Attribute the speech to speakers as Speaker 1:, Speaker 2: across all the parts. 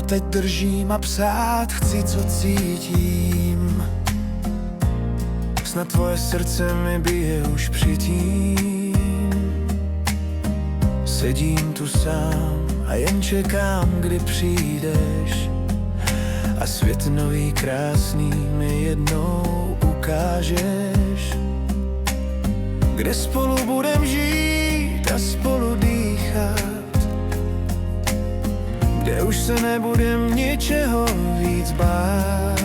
Speaker 1: teď držím a psát chci, co cítím. Snad tvoje srdce mi bije už předtím. Sedím tu sám a jen čekám, kdy přijdeš a svět nový krásný mi jednou ukážeš, kde spolu budem žít a spolu dýchat, kde už se nebudem ničeho víc bát.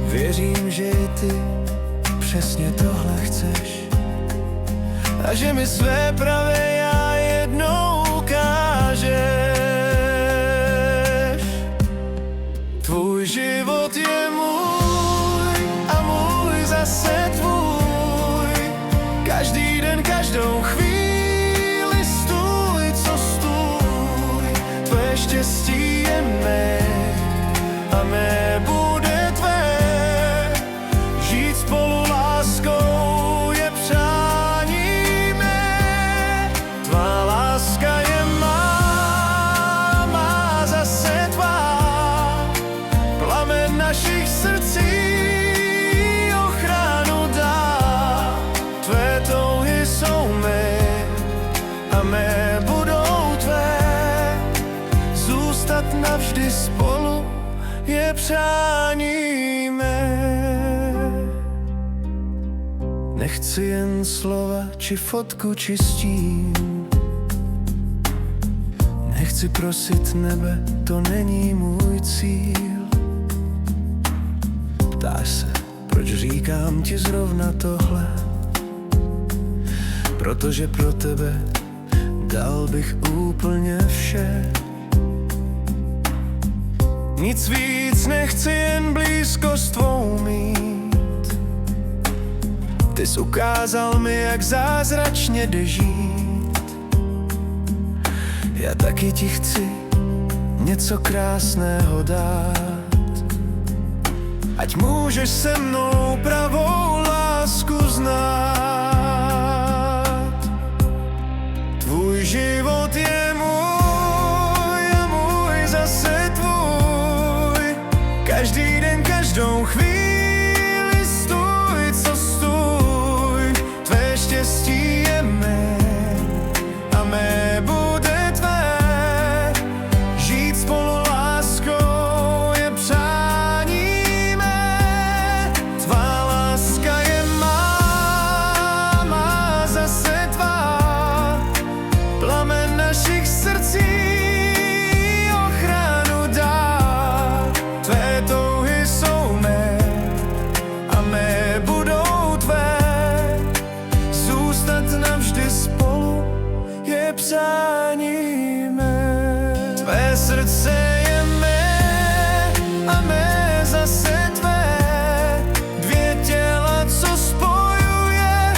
Speaker 1: Věřím, že i ty přesně tohle chceš a že mi své pravé já jednou ukážeš. Tvůj život je můj a můj zase tvůj. Každý den, každou chvíli stůj, co stůj. Tvé štěstí je mé a mé bude tvé. Žít spolu láskou je přání mé. Tvá láska je má, má zase tvá. Plamen našich srdcí ochranu dá. Tvé touhy jsou mé a mé budou tvé. Zůstat navždy spolu je přání mé. Nechci jen slova či fotku či stín. Nechci prosit nebe, to není můj cíl. Ptáš se, proč říkám ti zrovna tohle? Protože pro tebe dal bych úplně vše. Nic víc nechci, jen blízkost tvou mít. Ty jsi ukázal mi, jak zázračně jde žít. Já taky ti chci něco krásného dát. Ať můžeš se mnou pravou lásku znát. Tvůj život je můj a můj zase tvůj. Každý den, každou chvíli stůj, co stůj. Tvé štěstí je mé a mé bude tvé. Žít spolu láskou je přání mé. Tvá láska je má, má zase tvá. Plamen našich srdcí ochranu dá. Tvé touhy jsou mé a mé budou tvé. Zůstat navždy spolu je přání mé. Tvé srdce je mé a mé zase tvé. Dvě těla, co spojuje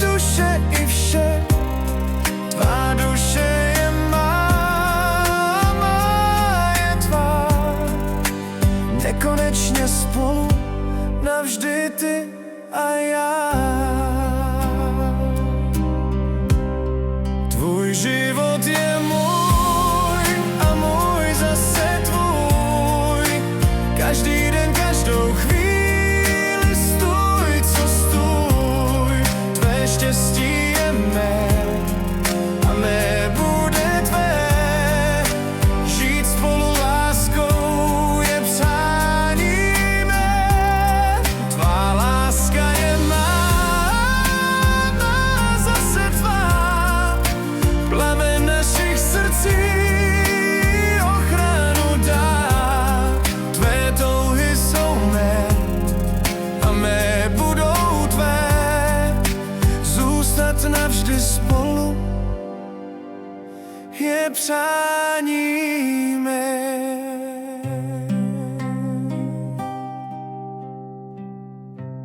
Speaker 1: duše i vše. Tvá duše je má, má je tvá. Nekonečně spolu navždy ty a já. Tvůj život je můj a můj zase tvůj. Každý den, každou chvíli stůj, co stůj. Tvé štěstí je mé a mé bude tvé. Žít spolu láskou je přání mé. Tvá láska je má, má zase tvá. Plamen našich srdcí ochranu dá. Tvé touhy jsou mé a mé budou tvé. Zůstat navždy spolu je přání